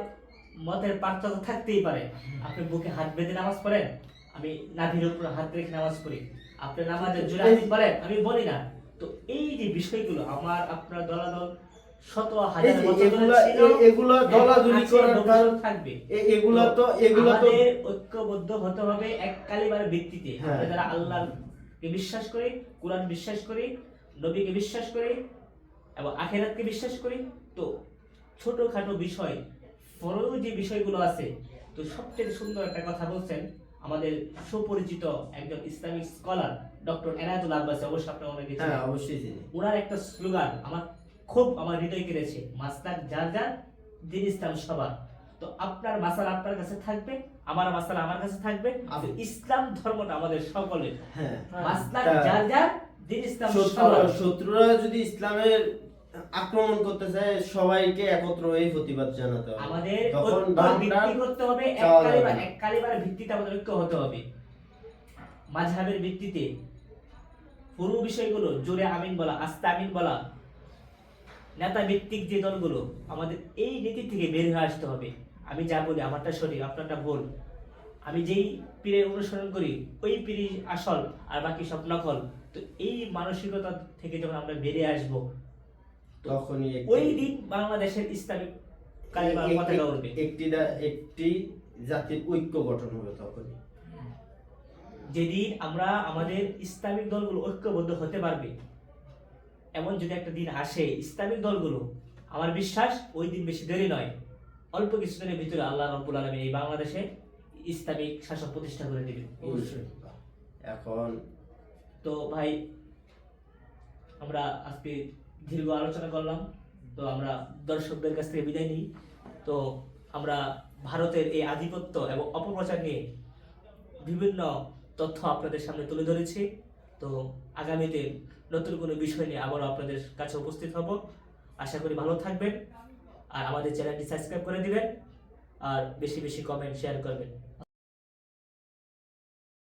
মতের পার্থক্য থাকতেই পারে। আপনি বুকে হাত বেঁধে নামাজ পড়েন, আমি নাভির উপর হাত রেখে নামাজ পড়ি। আপনি নামাজের জোরে হাদিস বলেন, আমি বলি না। তো এই যে বিষয়গুলো আমার আপনার দলাদল শত হাজার বছর ধরে ছিল, এগুলা দলাদলি আছে, করার ভবিষ্যতে কারণ থাকবে। এগুলা তো আমাদের ঐক্যবদ্ধ হতে হবে এক কালিমার ভিত্তিতে। হ্যাঁ। আমরা যারা আল্লাহকে বিশ্বাস করি, কোরআন বিশ্বাস করি, নবীকে বিশ্বাস করি এবং আখিরাতকে বিশ্বাস করি, তো ছোটখাটো বিষয় বড় যে বিষয়গুলো আছে, তো সবচেয়ে সুন্দর একটা কথা বলছেন আমাদের সুপরিচিত একজন ইসলামিক স্কলার ডক্টর এনায়েতুল আব্বাসী, অবশ্যই আপনারা অনেক দেখেছেন। হ্যাঁ অবশ্যই চিনি। ওনার একটা স্লোগান আমার হৃদয় কেড়েছে, মাসলাক যার যার, দিন ইসলাম সবার। তো আপনার মাসালা আপনার কাছে থাকবে, আমার মাসালা আমার কাছে থাকবে, তো ইসলাম ধর্মটা আমাদের সকলের। হ্যাঁ, মাসলাক তা- যার যার, দিন ইসলাম সবার। শত্রুরা যদি ইসলামের আক্রমণ করতে চায় সবাইকে একত্র হয়ে প্রতিবাদ জানাতে হবে। আমাদের তখন ঐক্য বামরা ভিত্তি করতে হবে, চাওয়া যাবে না। এক কালিমার ভিত্তিতে আমাদের ঐক্য হতে হবে। মাযহাবের ভিত্তিতে পুরো বিষয়গুলো জোরে আমিন বলা, আস্তে আমিন বলা, নেতা ভিত্তিক যে দলগুলো, আমাদের এই নীতি থেকে বের হয়ে আসতে হবে। আমি যা বলি আমারটা সঠিক, আপনারটা ভুল। আমি যেই পীরের অনুসরণ করি ওই পীরই আসল আর বাকি সব নকল। তো এই মানসিকতা থেকে যখন আমরা বেরিয়ে আসব, তখনই ওই দিন বাংলাদেশের ইসলামিক কালিমার পতাকা উঠবে। একটি জাতির ঐক্য গঠন হবে তখনই। যেদিন আমরা আমাদের ইসলামিক দলগুলো ঐক্যবদ্ধ হতে পারবে, এমন যদি একটা দিন আসে ইসলামিক দলগুলো, আমার বিশ্বাস ওই দিন বেশি দেরি নয়, অল্প কিছুদিনের ভিতরে আল্লাহ রাব্বুল আলামিন এই বাংলাদেশে ইসলামিক শাসন প্রতিষ্ঠা করে দিবেন। অবশ্যই। এখন তো ভাই, আমরা আজকে দীর্ঘ আলোচনা করলাম, তো আমরা দর্শকদের কাছ থেকে বিদায় নিই। তো আমরা ভারতের এই আধিপত্য এবং অপপ্রচার নিয়ে বিভিন্ন তথ্য আপনাদের সামনে তুলে ধরেছি। তো আগামীতে নতুন কোনো বিষয় নিয়ে আবারও আপনাদের কাছে উপস্থিত হব। আশা করি ভালো থাকবেন, আর আমাদের চ্যানেলটি সাবস্ক্রাইব করে দিবেন, আর বেশি বেশি কমেন্ট শেয়ার করবেন।